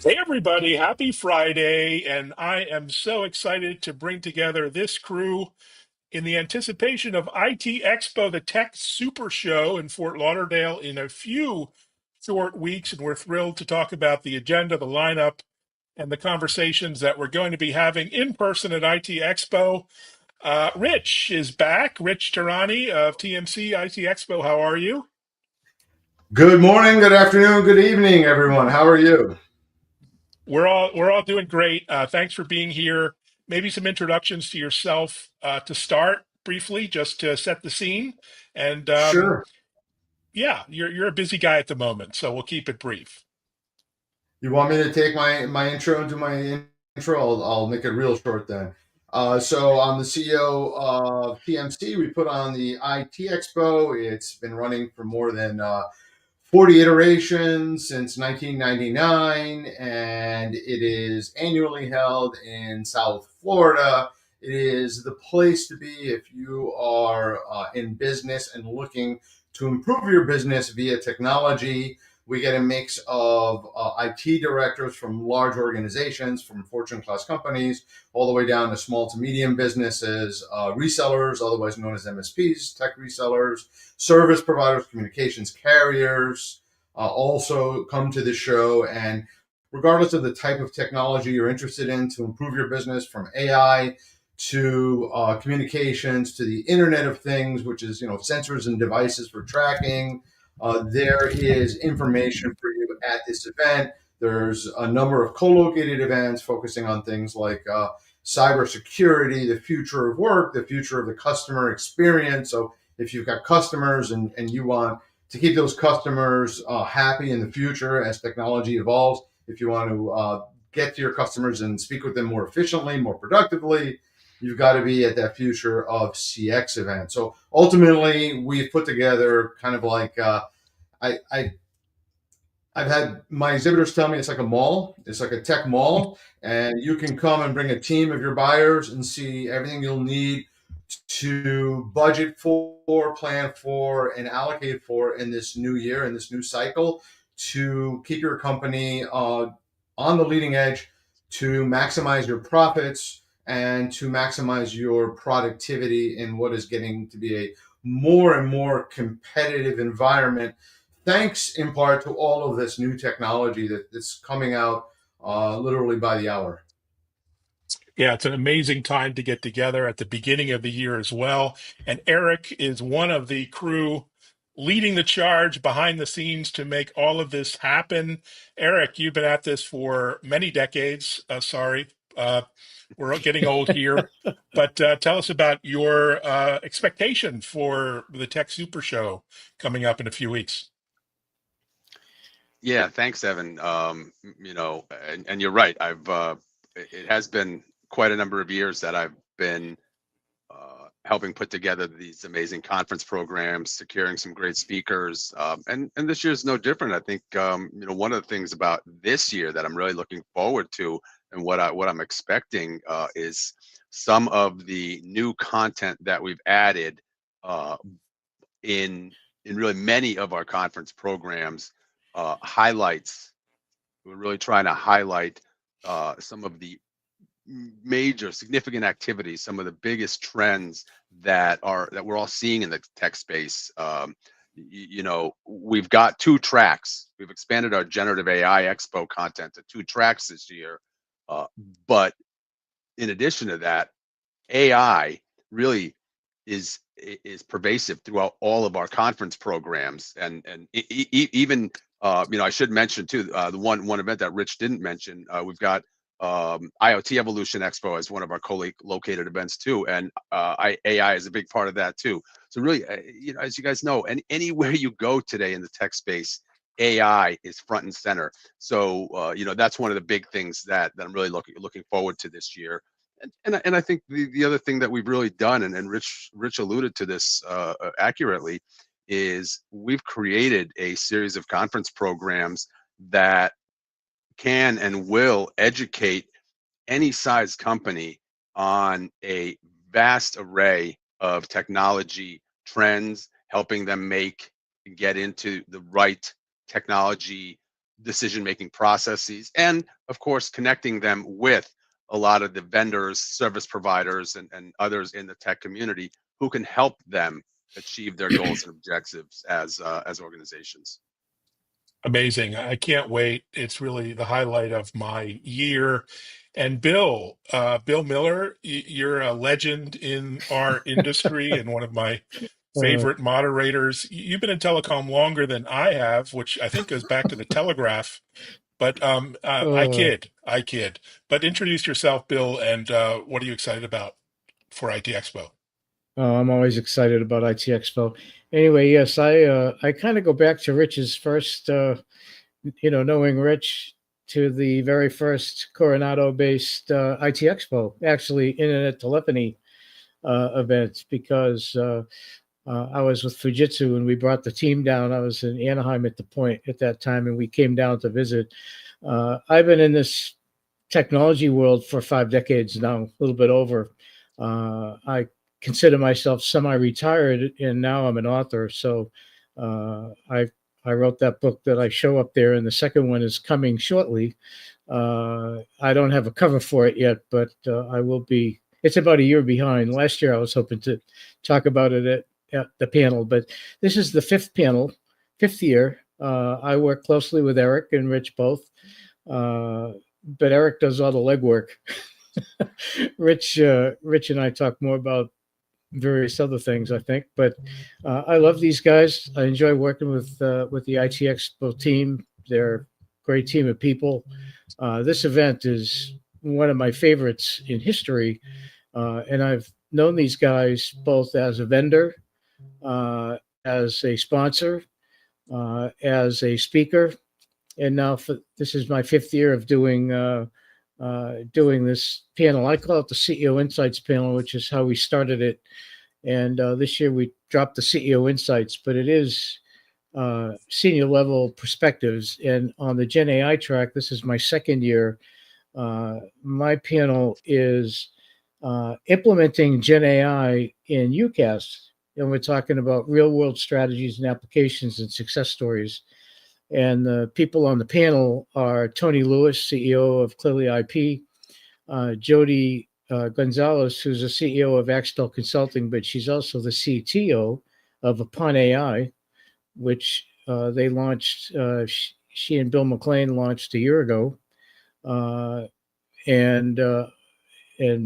Hey, everybody, happy Friday. And I am so excited to bring together this crew in the anticipation of IT Expo, the tech super show in Fort Lauderdale in a few short weeks. And we're thrilled to talk about the agenda, the lineup, and the conversations that we're going to be having in person at IT Expo. Rich is back, Rich Tarani of TMC IT Expo. How are you? Good morning, good afternoon, good evening, everyone. How are you? We're all doing great. Thanks for being here. Maybe some introductions to yourself to start briefly, just to set the scene. And Sure. yeah, you're a busy guy at the moment, so we'll keep it brief. You want me to take my intro into my intro? I'll make it real short then. So I'm the CEO of TMC. We put on the IT Expo. It's been running for more than 40 iterations since 1999, and it is annually held in South Florida. It is the place to be if you are in business and looking to improve your business via technology. We get a mix of IT directors from large organizations, from Fortune class companies, all the way down to small to medium businesses, resellers, otherwise known as MSPs, tech resellers, service providers, communications carriers also come to the show. And regardless of the type of technology you're interested in to improve your business, from AI to communications to the Internet of Things, which is sensors and devices for tracking, there is information for you at this event. There's a number of co-located events focusing on things like cybersecurity, the future of work, the future of the customer experience. So if you've got customers and you want to keep those customers happy in the future as technology evolves, if you want to get to your customers and speak with them more efficiently, more productively, you've got to be at that future of CX event. So ultimately, we've put together kind of like I, I I've had my exhibitors tell me it's like a mall. It's like a tech mall, and you can come and bring a team of your buyers and see everything you'll need to budget for, plan for, and allocate for in this new year, in this new cycle, to keep your company on the leading edge, to maximize your profits, and to maximize your productivity in what is getting to be a more and more competitive environment, thanks in part to all of this new technology that's coming out literally by the hour. Yeah, it's an amazing time to get together at the beginning of the year as well. And Eric is one of the crew leading the charge behind the scenes to make all of this happen. Eric, you've been at this for many decades. Sorry, uh, we're getting old here. But tell us about your expectation for the Tech Super Show coming up in a few weeks. Yeah, thanks, Evan. And you're right. It has been quite a number of years that I've been helping put together these amazing conference programs, securing some great speakers, and this year is no different. I think one of the things about this year that I'm really looking forward to, and what I'm expecting is some of the new content that we've added uh, in really many of our conference programs highlights. We're really trying to highlight some of the major significant activities, some of the biggest trends that we're all seeing in the tech space. We've got two tracks. We've expanded our generative AI Expo content to two tracks this year, uh, but in addition to that, AI really is pervasive throughout all of our conference programs, and even I should mention too the one event that Rich didn't mention. We've got IoT Evolution Expo as one of our co-located events too, and AI is a big part of that too. So really, as you guys know, anywhere you go today in the tech space, AI is front and center. So that's one of the big things that I'm really looking forward to this year. And I think the other thing that we've really done, and Rich alluded to this accurately, is we've created a series of conference programs that can and will educate any size company on a vast array of technology trends, helping them get into the right technology decision-making processes, and of course, connecting them with a lot of the vendors, service providers, and others in the tech community who can help them achieve their goals and objectives as organizations. Amazing. I can't wait. It's really the highlight of my year. And Bill Miller, you're a legend in our industry and one of my Uh, favorite moderators. You've been in telecom longer than I have, which I think goes back to the telegraph. But uh, I kid. But introduce yourself, Bill, and what are you excited about for IT Expo? I'm always excited about IT Expo. Anyway, yes, I kind of go back to Rich's first, knowing Rich to the very first Coronado-based IT Expo, actually internet telephony event, because I was with Fujitsu and we brought the team down. I was in Anaheim at the point at that time, and we came down to visit. I've been in this technology world for 5 decades now, a little bit over. I consider myself semi-retired, and now I'm an author. So I wrote that book that I show up there, and the second one is coming shortly. I don't have a cover for it yet, but I will be. It's about a year behind. Last year I was hoping to talk about it at the panel, but this is the fifth panel, fifth year. I work closely with Eric and Rich both. But Eric does all the legwork. Rich and I talk more about various other things, I think. But I love these guys. I enjoy working with the IT Expo team. They're a great team of people. This event is one of my favorites in history, and I've known these guys both as a vendor, as a sponsor, as a speaker, and now this is my fifth year of doing this panel. I call it the CEO Insights panel, which is how we started it. And this year we dropped the CEO Insights, but it is senior level perspectives. And on the Gen AI track, this is my second year. My panel is implementing Gen AI in UCAS. And we're talking about real world strategies and applications and success stories. And the people on the panel are Tony Lewis, CEO of Clearly IP, Jody Gonzalez, who's the CEO of Axtel Consulting, but she's also the CTO of Upon AI, which they launched. She and Bill McLean launched a year ago, and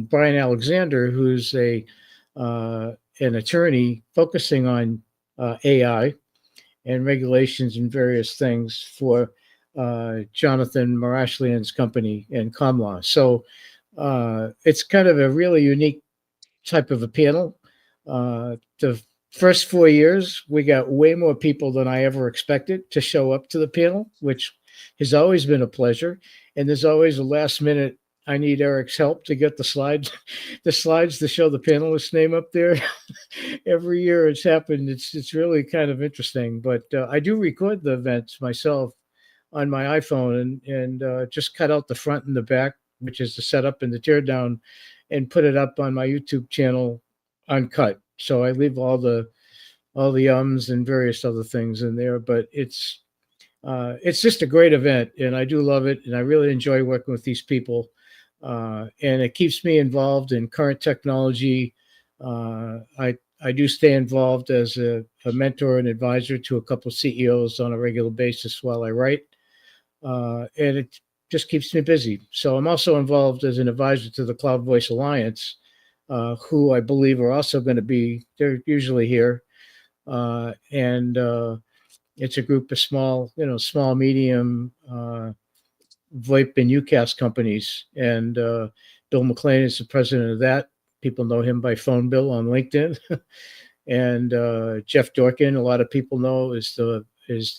Brian Alexander, who's an attorney focusing on AI and regulations and various things for Jonathan Marashlian's company and Comlaw. So it's kind of a really unique type of a panel. The first 4 years, we got way more people than I ever expected to show up to the panel, which has always been a pleasure. And there's always a last minute, I need Eric's help to get the slides to show the panelist's name up there. Every year it's happened. It's really kind of interesting. But I do record the events myself on my iPhone and just cut out the front and the back, which is the setup and the teardown, and put it up on my YouTube channel uncut. So I leave all the ums and various other things in there. But it's just a great event, and I do love it, and I really enjoy working with these people. And it keeps me involved in current technology. I do stay involved as a mentor and advisor to a couple of CEOs on a regular basis while I write, and it just keeps me busy. So I'm also involved as an advisor to the Cloud Voice Alliance, who I believe are also going to be. They're usually here, and it's a group of small, medium VoIP and UCAS companies, and Bill McLean is the president of that. People know him by Phone Bill on LinkedIn, and Jeff Dorkin, a lot of people know, is the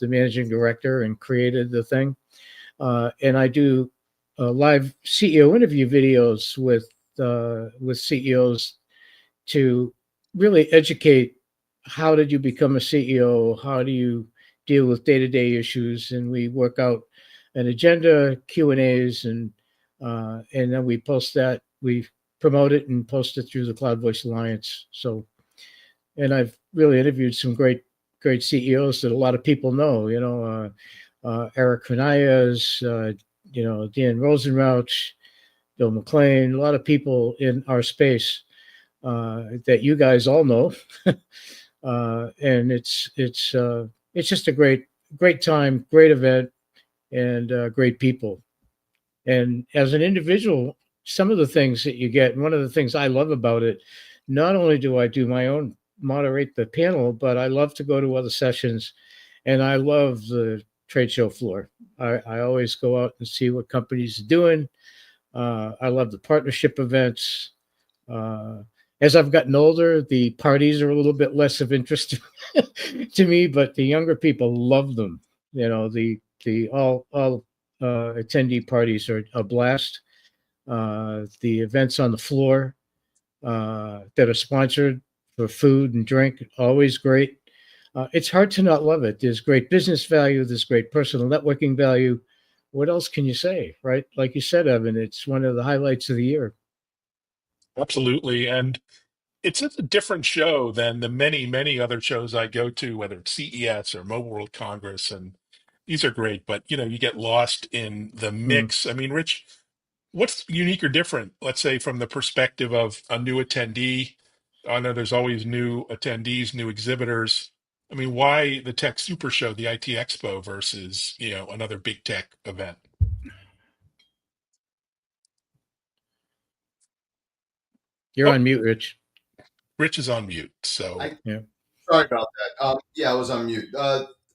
managing director and created the thing. And I do live CEO interview videos with CEOs to really educate. How did you become a CEO? How do you deal with day-to-day issues? And we work out an agenda, Q&As, and then we post that. We promote it and post it through the Cloud Voice Alliance. So, and I've really interviewed some great CEOs that a lot of people know. Eric Canales, Dan Rosenrauch, Bill McLean, a lot of people in our space that you guys all know. And it's just a great time, great event, and great people. And as an individual, some of the things that you get, and one of the things I love about it, not only do I do my own moderate the panel, but I love to go to other sessions, and I love the trade show floor. I always go out and see what companies are doing. I love the partnership events. Uh, as I've gotten older, the parties are a little bit less of interest to me, but the younger people love them. The all attendee parties are a blast. The events on the floor that are sponsored for food and drink, always great. It's hard to not love it. There's great business value. There's great personal networking value. What else can you say, right? Like you said, Evan, it's one of the highlights of the year. Absolutely. And it's a different show than the many, many other shows I go to, whether it's CES or Mobile World Congress. And these are great, but you get lost in the Mm. mix. I mean, Rich, what's unique or different, let's say, from the perspective of a new attendee? I know there's always new attendees, new exhibitors. I mean, why the Tech Super Show, the IT Expo versus, another big tech event? You're Oh, on mute, Rich. Rich is on mute. So, I Yeah. Sorry about that. Yeah, I was on mute.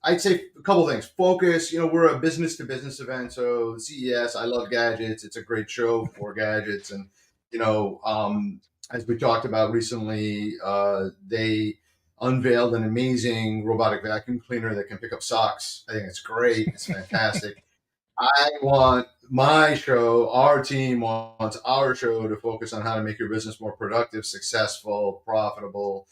I'd say a couple things. Focus. We're a business to business event, so CES. I love gadgets. It's a great show for gadgets, and as we talked about recently, they unveiled an amazing robotic vacuum cleaner that can pick up socks. I think it's great. It's fantastic. I want my show, our team wants our show to focus on how to make your business more productive, successful, profitable.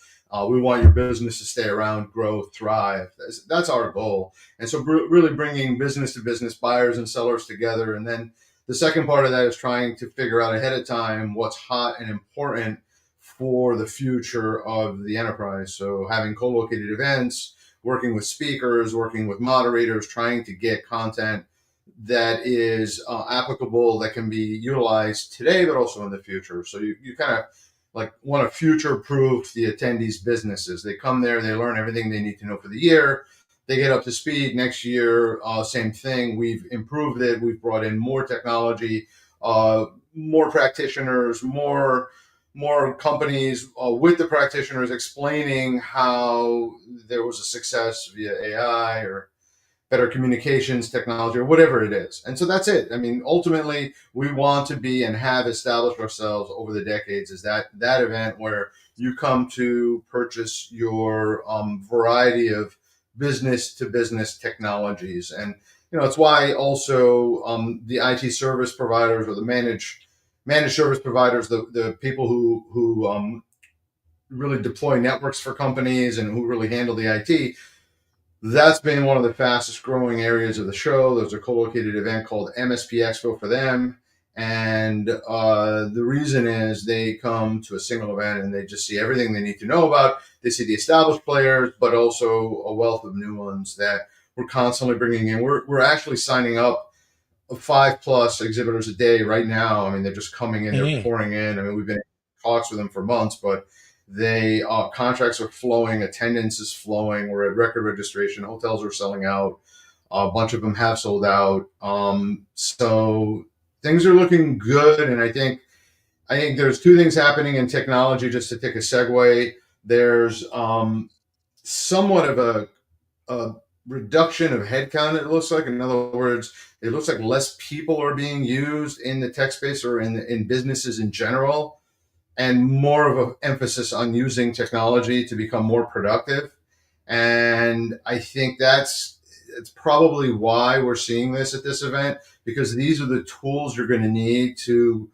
We want your business to stay around, grow, thrive. That's our goal. And so, really bringing business to business buyers and sellers together. And then the second part of that is trying to figure out ahead of time what's hot and important for the future of the enterprise. So, having co located events, working with speakers, working with moderators, trying to get content that is applicable, that can be utilized today, but also in the future. So you kind of like want to future proof the attendees' businesses. They come there, they learn everything they need to know for the year. They get up to speed. Next year, same thing. We've improved it. We've brought in more technology, more practitioners, more companies with the practitioners explaining how there was a success via AI or better communications technology or whatever it is. And so that's it. I mean, ultimately, we want to be and have established ourselves over the decades as that event where you come to purchase your variety of business to business technologies. And it's why also the IT service providers or the managed service providers, the people who really deploy networks for companies and who really handle the IT, that's been one of the fastest growing areas of the show. There's a co-located event called MSP Expo for them. And the reason is they come to a single event and they just see everything they need to know about. They see the established players, but also a wealth of new ones that we're constantly bringing in. We're actually signing up 5+ exhibitors a day right now. I mean, they're just coming in, they're pouring in. I mean, we've been in talks with them for months, but they contracts are flowing, attendance is flowing. We're at record registration. Hotels are selling out. A bunch of them have sold out. So things are looking good, and I think there's two things happening in technology. Just to take a segue, there's somewhat of a reduction of headcount. It looks like, in other words, it looks like less people are being used in the tech space or in businesses in general, and more of an emphasis on using technology to become more productive. And I think it's probably why we're seeing this at this event, because these are the tools you're going to need to,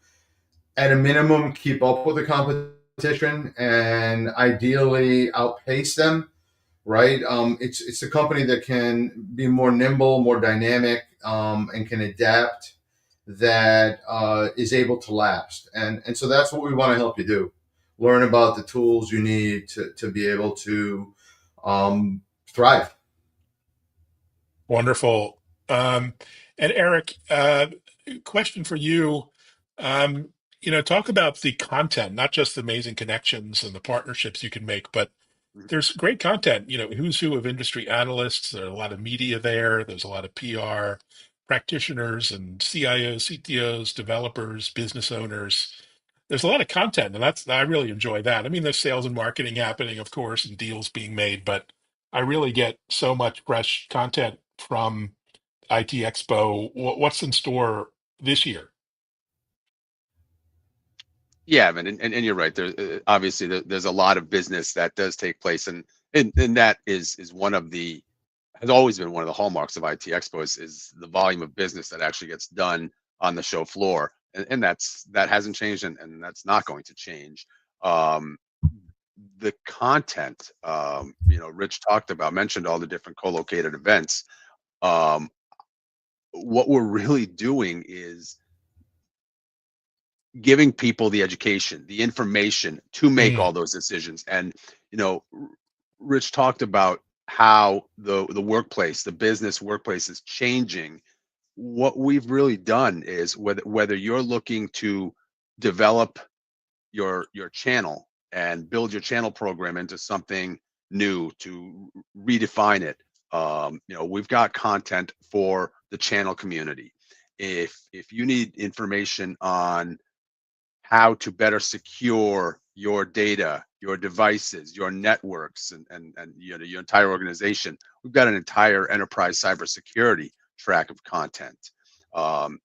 at a minimum, keep up with the competition and ideally outpace them. Right? It's a company that can be more nimble, more dynamic, and can adapt, that is able to last. And so that's what we want to help you do. Learn about the tools you need to be able to thrive. wonderful. Um, and Eric, question for you. Um, talk about the content, not just the amazing connections and the partnerships you can make, but Mhm. there's great content, who's who of industry analysts. There's a lot of media there. There's a lot of PR practitioners and CIOs, CTOs, developers, business owners. There's a lot of content, and I really enjoy that. I mean, there's sales and marketing happening, of course, and deals being made, but I really get so much fresh content from IT Expo. What's in store this year? Yeah, man, and you're right. There's obviously there's a lot of business that does take place, and that is one of the has always been one of the hallmarks of IT Expo is the volume of business that actually gets done on the show floor, and that hasn't changed, and that's not going to change. Um, the content, Rich talked about, mentioned all the different co-located events. Um, what we're really doing is giving people the education, the information to make Mm, all those decisions. And Rich talked about how the workplace, the business workplace, is changing. What we've really done is whether you're looking to develop your channel and build your channel program into something new, to redefine it. We've got content for the channel community. If you need information on how to better secure your data, your devices, your networks, and your entire organization. We've got an entire enterprise cybersecurity track of content. Um,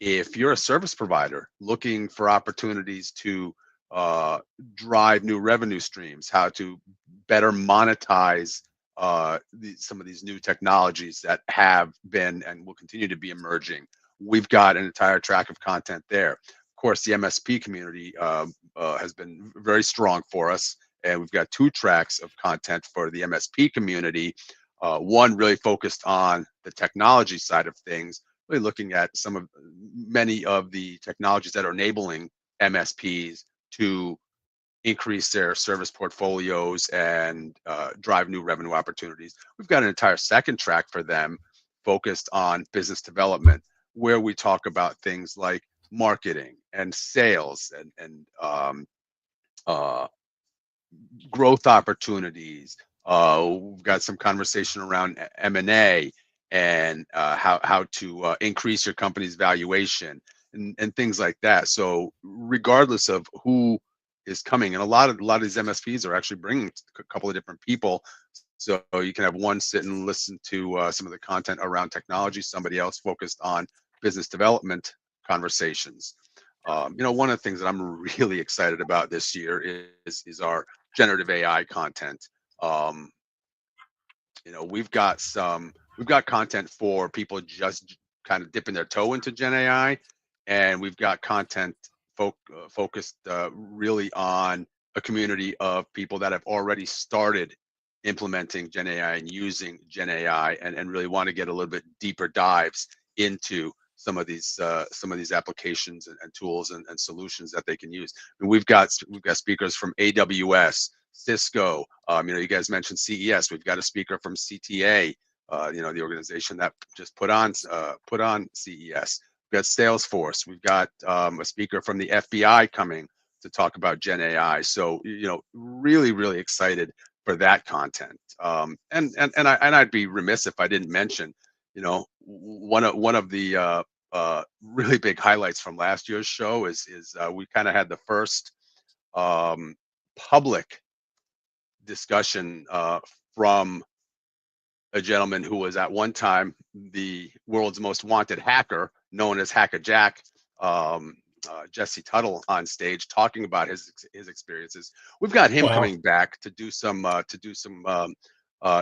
if you're a service provider looking for opportunities to uh, drive new revenue streams, how to better monetize some of these new technologies that have been and will continue to be emerging, we've got an entire track of content there. Of course, the MSP community has been very strong for us, and we've got two tracks of content for the MSP community. One really focused on the technology side of things, really looking at many of the technologies that are enabling MSPs to increase their service portfolios and drive new revenue opportunities. We've got an entire second track for them focused on business development, where we talk about things like marketing and sales and uh, growth opportunities. We've got some conversation around M&A and how to increase your company's valuation and things like that. So regardless of who is coming, and a lot of these MSPs are actually bringing a couple of different people. So you can have one sit and listen to some of the content around technology, somebody else focused on business development conversations. One of the things that I'm really excited about this year is our generative AI content. Um, we've got content for people just kind of dipping their toe into Gen AI, and we've got content focused really on a community of people that have already started implementing Gen AI and using Gen AI, and really want to get a little bit deeper dives into some of these applications and tools and solutions that they can use. And we've got speakers from AWS, Cisco. You guys mentioned CES. We've got a speaker from CTA. The organization that just put on CES. We've got Salesforce. We've got a speaker from the FBI coming to talk about Gen AI. So really, really excited for that content. I'd be remiss if I didn't mention, one of the really big highlights from last year's show is we kind of had the first um, public discussion from a gentleman who was at one time the world's most wanted hacker, known as Hacker Jack, Jesse Tuttle, on stage talking about his experiences. We've got him wow. coming back to do some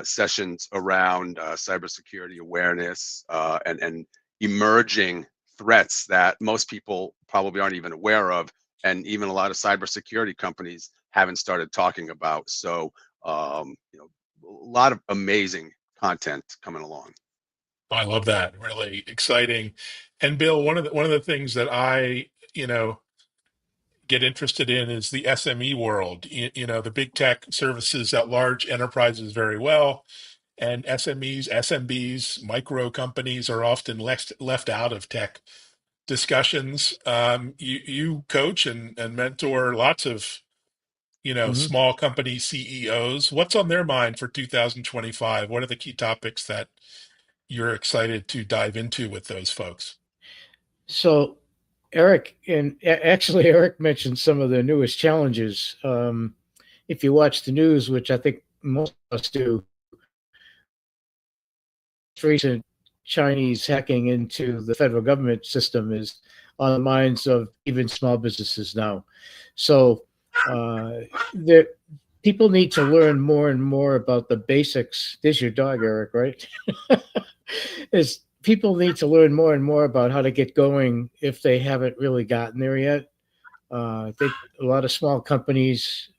sessions around cybersecurity awareness and emerging threats that most people probably aren't even aware of, and even a lot of cybersecurity companies haven't started talking about. So, a lot of amazing content coming along. I love that. Really exciting. And Bill, one of the things that I, get interested in is the SME world. The big tech services at large enterprises very well. and SMEs, SMBs, micro companies are often left out of tech discussions. You coach and mentor lots of Hmm. small company CEOs. What's on their mind for 2025? What are the key topics that you're excited to dive into with those folks? So, Eric, and actually, Eric mentioned some of the newest challenges. If you watch the news, which I think most of us do, recent Chinese hacking into the federal government system is on the minds of even small businesses now. So, there, people need to learn more and more about the basics. There's your dog, Eric, right? Is people need to learn more and more about how to get going if they haven't really gotten there yet. A lot of small companies,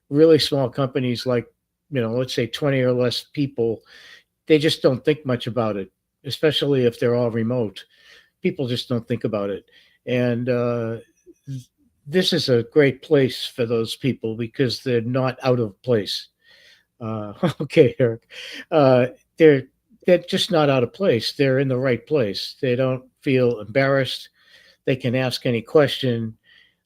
really small companies, like let's say 20 or less people, they just don't think much about it, especially if they're all remote. People just don't think about it, and this is a great place for those people because they're not out of place. Okay, Eric. Uh, they're they're just not out of place. They're in the right place. They don't feel embarrassed. They can ask any question.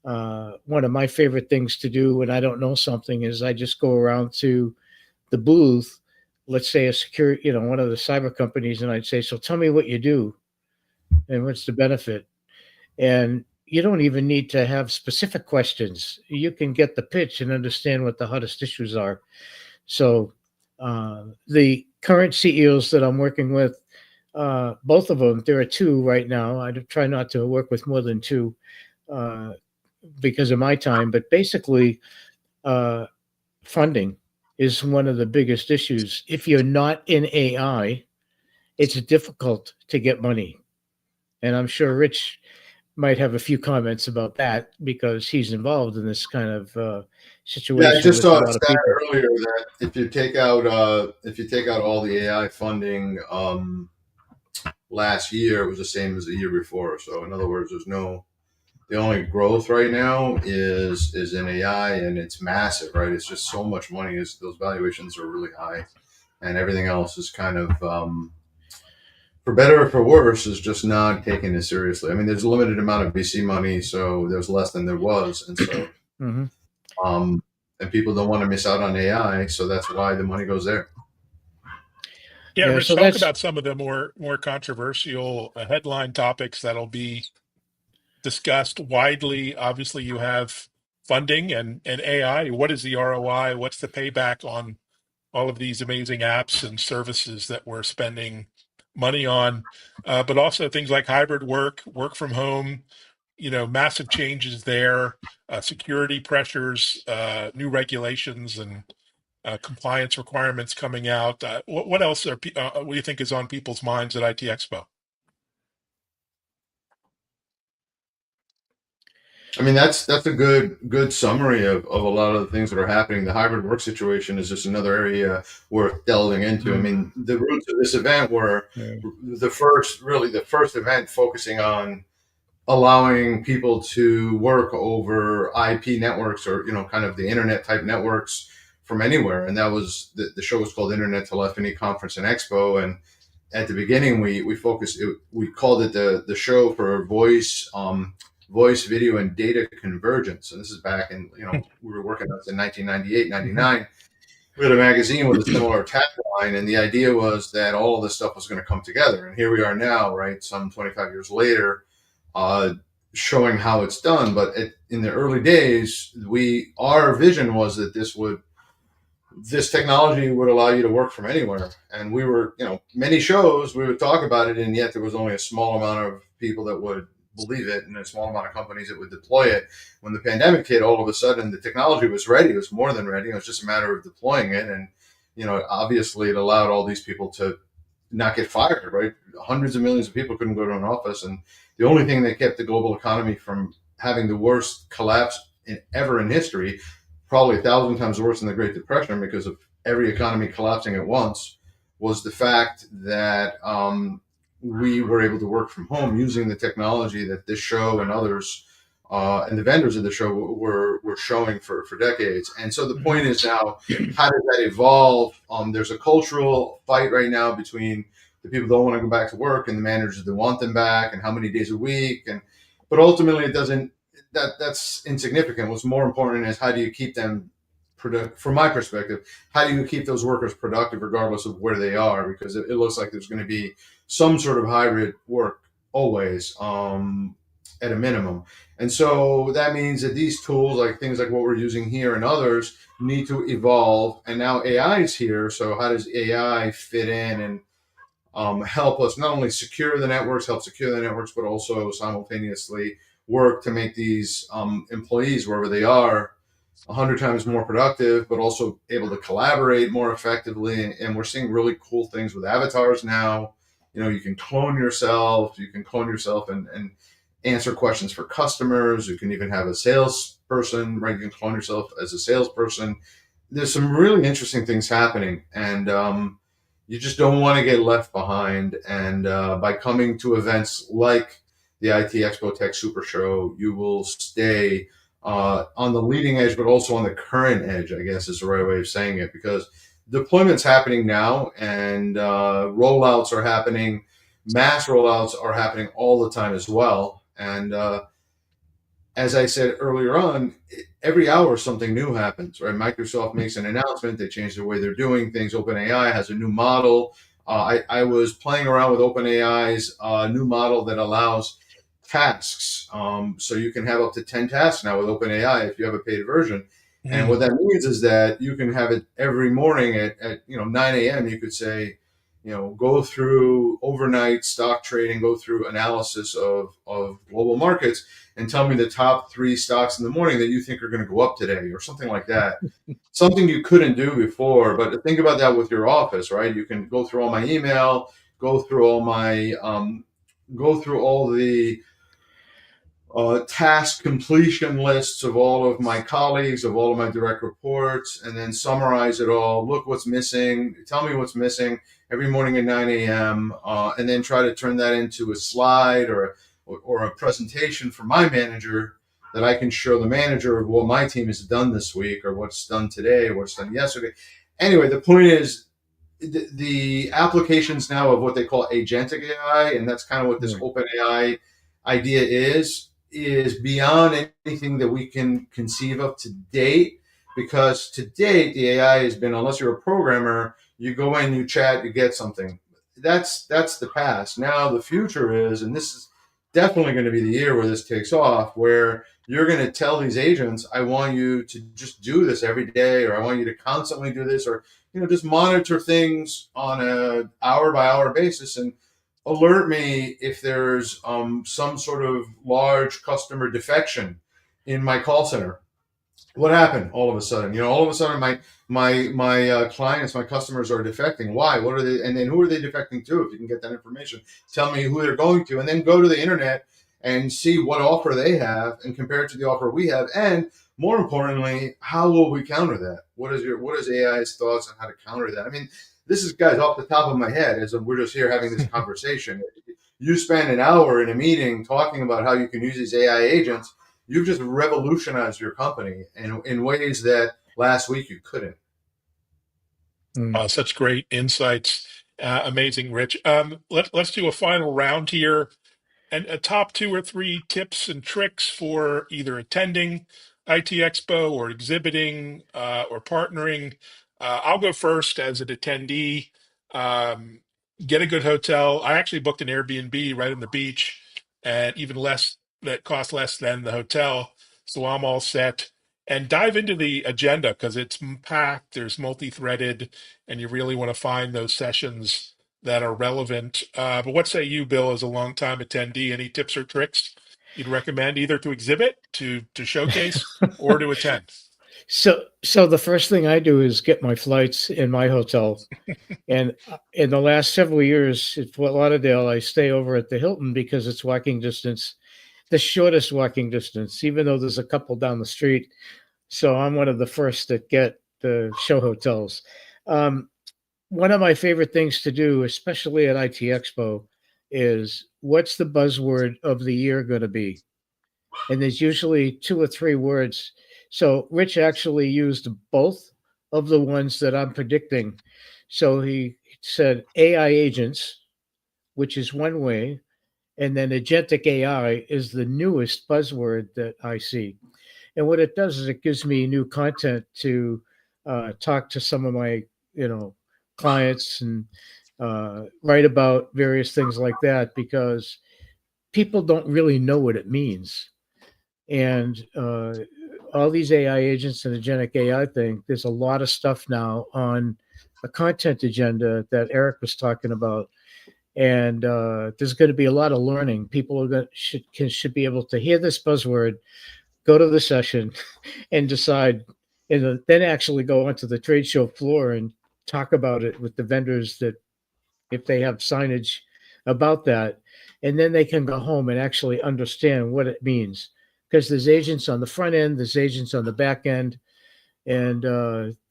One of my favorite things to do when I don't know something is I just go around to the booth, let's say a security, one of the cyber companies, and I'd say, "So tell me what you do and what's the benefit." And you don't even need to have specific questions. You can get the pitch and understand what the hottest issues are. So the current CEOs that I'm working with, both of them, there are two right now. I try not to work with more than two uh, because of my time, but basically, uh, funding is one of the biggest issues. If you're not in AI, it's difficult to get money. And I'm sure Rich might have a few comments about that because he's involved in this kind of Yeah, I situation just with a saw a lot of stat people. earlier that if you take out all the AI funding last year, it was the same as the year before. So in other words, the only growth right now is in AI, and it's massive, right? It's just so much money. Is those valuations are really high, and everything else is kind of for better or for worse is just not taken as seriously. I mean, there's a limited amount of VC money, so there's less than there was, and so Hmm. um, and people don't want to miss out on AI, so that's why the money goes there. Yeah, Yeah, Rich, so talk that's about some of the more controversial headline topics that'll be discussed widely. Obviously, you have funding and AI. What is the ROI? What's the payback on all of these amazing apps and services that we're spending money on? But also things like hybrid work from home, massive changes there, security pressures, new regulations and compliance requirements coming out. What else what do you think is on people's minds at IT Expo? I mean, that's a good summary of a lot of the things that are happening. The hybrid work situation is just another area worth delving into. I mm, mean, the roots of this event were yeah. the first event focusing on allowing people to work over IP networks or kind of the internet type networks from anywhere, and that was the show was called Internet Telephony Conference and Expo. And at the beginning, we focused we called it the show for voice, video, and data convergence. And this is back in we were working on this in 1998, Mhm. 99. We had a magazine with a similar tagline, and the idea was that all of this stuff was going to come together. And here we are now, right, some 25 years later, uh, showing how it's done. But in the early days, our vision was that this technology would allow you to work from anywhere. And we were, many shows we would talk about it, and yet there was only a small amount of people that would believe it and a small amount of companies that would deploy it. When the pandemic hit, all of a sudden the technology was ready. It was more than ready. It was just a matter of deploying it. And, obviously it allowed all these people to not get fired, right? Hundreds of millions of people couldn't go to an office. And the only thing that kept the global economy from having the worst collapse ever in history, probably 1,000 times worse than the Great Depression because of every economy collapsing at once, was the fact that we were able to work from home using the technology that this show and others and the vendors of the show were showing for decades. And so the point is now, how does that evolve? There's a cultural fight right now between the people that don't want to go back to work and the managers that want them back, and how many days a week. But ultimately, it doesn't. That's insignificant. What's more important is how do you keep them productive? From my perspective, how do you keep those workers productive regardless of where they are? Because it looks like there's going to be some sort of hybrid work always, at a minimum. And so that means that these tools, like things like what we're using here and others, need to evolve. And now AI is here. So how does AI fit in and help us not only help secure the networks, but also simultaneously work to make these employees, wherever they are, 100 times more productive, but also able to collaborate more effectively. And we're seeing really cool things with avatars now. You can clone yourself. And answer questions for customers. You can even have a salesperson, right? You can clone yourself as a salesperson. There's some really interesting things happening, and you just don't want to get left behind. And by coming to events like the IT Expo Tech Super Show, you will stay on the leading edge, but also on the current edge, I guess is the right way of saying it, because deployment's happening now, and rollouts are happening. Mass rollouts are happening all the time as well. And as I said earlier on, every hour something new happens, right? Microsoft makes an announcement, they change the way they're doing things. OpenAI has a new model. I was playing around with OpenAI's new model that allows tasks. So you can have up to 10 tasks now with OpenAI if you have a paid version. And what that means is that you can have it every morning at 9 a.m. You could say, go through overnight stock trading, go through analysis of global markets, and tell me the top 3 stocks in the morning that you think are going to go up today, or something like that. Something you couldn't do before. But think about that with your office, right? You can go through all my email, go through all the task completion lists of all of my colleagues, of all of my direct reports, and then summarize it all. Look what's missing. Tell me what's missing every morning at 9 a.m. And then try to turn that into a slide or a presentation for my manager that I can show the manager of what my team has done this week, or what's done today, or what's done yesterday. Anyway, the point is, the applications now of what they call agentic AI, and that's kind of what this open AI idea is beyond anything that we can conceive of to date. Because to date, the AI has been, unless you're a programmer, you go in, you chat, you get something. That's the past. Now the future is, and this is definitely going to be the year where this takes off, where you're going to tell these agents, I want you to just do this every day, or I want you to constantly do this, or just monitor things on a hour by hour basis and alert me if there's some sort of large customer defection in my call center. What happened all of a sudden? All of a sudden my clients, my customers are defecting. Why? What are they? And then who are they defecting to? If you can get that information, tell me who they're going to, and then go to the internet and see what offer they have and compare it to the offer we have. And more importantly, how will we counter that? What is AI's thoughts on how to counter that? I mean, this is, guys, off the top of my head, as we're just here having this conversation. You spend an hour in a meeting talking about how you can use these AI agents. You've just revolutionized your company in ways that last week you couldn't. Such great insights. Amazing, Rich. Let's do a final round here. And a top 2 or 3 tips and tricks for either attending IT Expo or exhibiting or partnering. I'll go first as an attendee. Um, get a good hotel. I actually booked an Airbnb right on the beach, and even less, that cost less than the hotel. So I'm all set. And dive into the agenda because it's packed, there's multi-threaded, and you really want to find those sessions that are relevant. But what say you, Bill, as a longtime attendee? Any tips or tricks you'd recommend either to exhibit, to showcase, or to attend? So the first thing I do is get my flights in my hotel. And in the last several years at Fort Lauderdale, I stay over at the Hilton because it's walking distance, the shortest walking distance, even though there's a couple down the street. So I'm one of the first that get the show hotels. One of my favorite things to do, especially at IT Expo, is what's the buzzword of the year going to be? and there's usually 2 or 3 words. So Rich actually used both of the ones that I'm predicting. So he said AI agents, which is one way, and then agentic AI is the newest buzzword that I see. And what it does is it gives me new content to talk to some of my, clients and write about various things like that, because people don't really know what it means. And all these AI agents and agentic AI thing, there's a lot of stuff now on the content agenda that Eric was talking about. And there's going to be a lot of learning. People are should be able to hear this buzzword, go to the session, and decide, and then actually go onto the trade show floor and talk about it with the vendors, that if they have signage about that, and then they can go home and actually understand what it means. Because there's agents on the front end, there's agents on the back end, and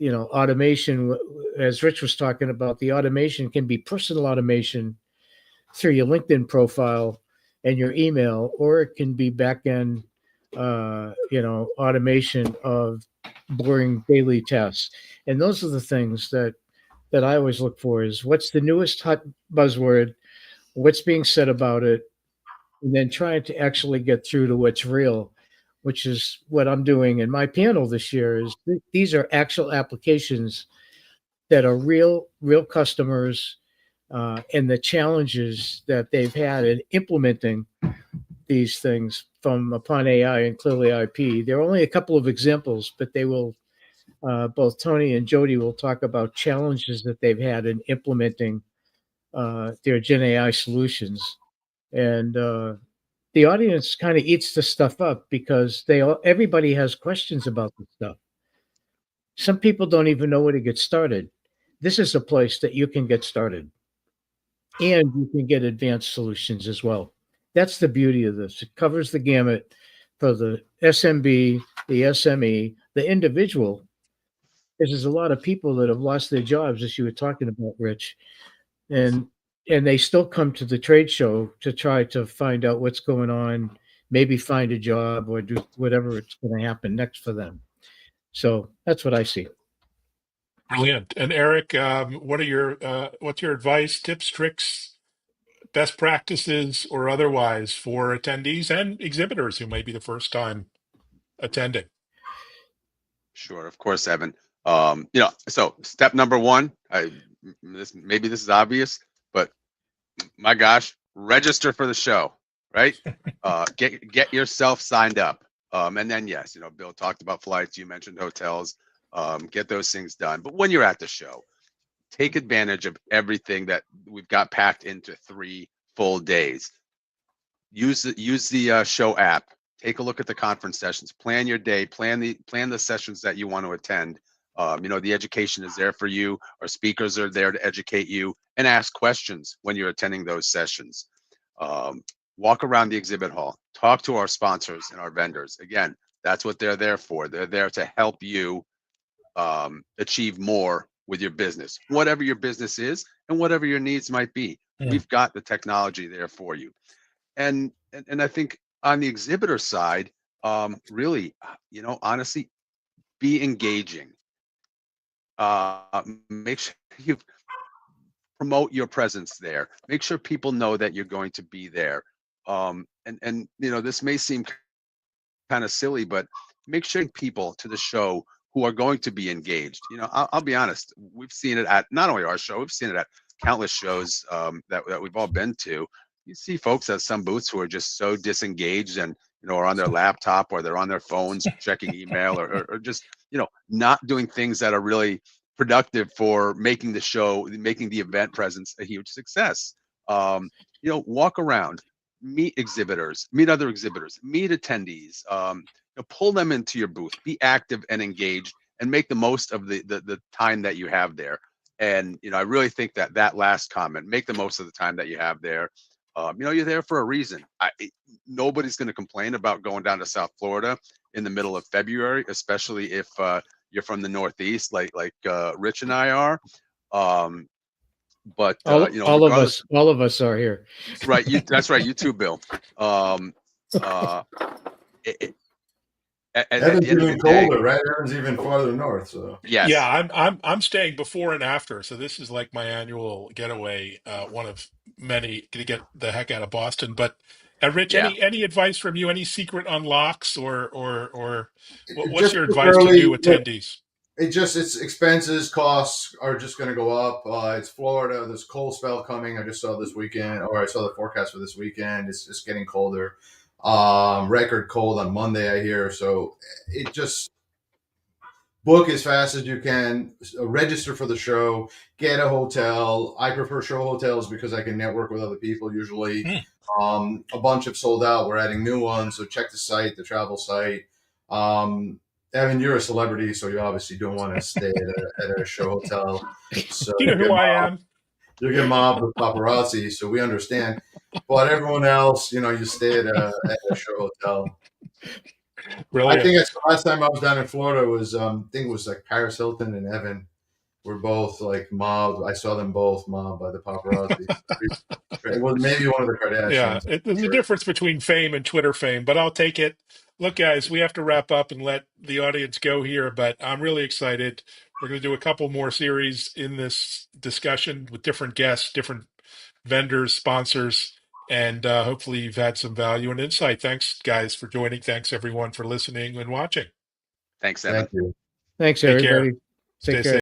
automation. As Rich was talking about, the automation can be personal automation through your LinkedIn profile and your email, or it can be back end, automation of boring daily tasks. And those are the things that I always look for: is what's the newest hot buzzword, what's being said about it, and then trying to actually get through to what's real, which is what I'm doing in my panel this year. Is these are actual applications that are real customers, and the challenges that they've had in implementing these things from upon AI and clearly IP. There are only a couple of examples, but they will. Both Tony and Jody will talk about challenges that they've had in implementing their Gen AI solutions, and the audience kind of eats the stuff up, because everybody has questions about this stuff. Some people don't even know where to get started. This is a place that you can get started, and you can get advanced solutions as well. That's the beauty of this. It covers the gamut for the SMB, the SME, the individual. Because there's a lot of people that have lost their jobs, as you were talking about, Rich, and they still come to the trade show to try to find out what's going on, maybe find a job or do whatever it's going to happen next for them. So that's what I see. Brilliant. And Eric, what's your advice, tips, tricks, best practices, or otherwise for attendees and exhibitors who may be the first time attending? Sure, of course, Evan. So step number one, maybe this is obvious, but my gosh, register for the show, right? Get yourself signed up. And then yes, Bill talked about flights, you mentioned hotels, get those things done. But when you're at the show, take advantage of everything that we've got packed into 3 full days. Use the show app. Take a look at the conference sessions. Plan your day. Plan the sessions that you want to attend. The education is there for you. Our speakers are there to educate you, and ask questions when you're attending those sessions. Walk around the exhibit hall. Talk to our sponsors and our vendors. Again, that's what they're there for. They're there to help you achieve more with your business, whatever your business is and whatever your needs might be. We've got the technology there for you. And I think on the exhibitor side, really, honestly, be engaging. Make sure you promote your presence there. Make sure people know that you're going to be there. And this may seem kind of silly, but make sure people to the show who are going to be engaged. I'll be honest. We've seen it at not only our show, we've seen it at countless shows that we've all been to. You see folks at some booths who are just so disengaged and are on their laptop, or they're on their phones checking email, or just not doing things that are really productive for making the event presence a huge success. Walk around, meet exhibitors, meet other exhibitors, meet attendees. Pull them into your booth, be active and engaged, and make the most of the time that you have there. And I really think that last comment, make the most of the time that you have there. You're there for a reason. Nobody's going to complain about going down to South Florida in the middle of February, especially if you're from the Northeast, like Rich and I are. But all of us are here. Right. That's right. You too, Bill. At Evan's the end of even the day, colder, right? Evan's even farther north. So Yeah, yes, I'm staying before and after, so this is like my annual getaway, one of many to get the heck out of Boston. But Rich, yeah. any advice from you? Any secret unlocks, or what's just your advice to early. new attendees? It's expenses, costs are just going to go up. It's Florida. There's a cold spell coming. I just saw this weekend, or I saw the forecast for this weekend. It's just getting colder. Record cold on Monday, I hear. So it just book as fast as you can. Register for the show. Get a hotel. I prefer show hotels because I can network with other people. Usually, Hmm. a bunch have sold out. We're adding new ones. So check the site, the travel site. Um, Evan, you're a celebrity, so you obviously don't want to stay at a show hotel. So You know who I am. you get mobbed with paparazzi. So we understand. But everyone else, you stay at a show hotel. I Brilliant. think it's the last time I was down in Florida was I think it was like Paris Hilton and Evan were both like mobbed. I saw them both mobbed by the paparazzi. It was maybe one of the Yeah, Kardashians. there's a difference between fame and Twitter fame, but I'll take it. Look, guys, we have to wrap up and let the audience go here, but I'm really excited. We're going to do a couple more series in this discussion with different guests, different vendors, sponsors, and hopefully you've had some value and insight. Thanks, guys, for joining. Thanks, everyone, for listening and watching. Thanks, Evan. Thank you. Thanks, Take care. everybody. Stay Take care. safe.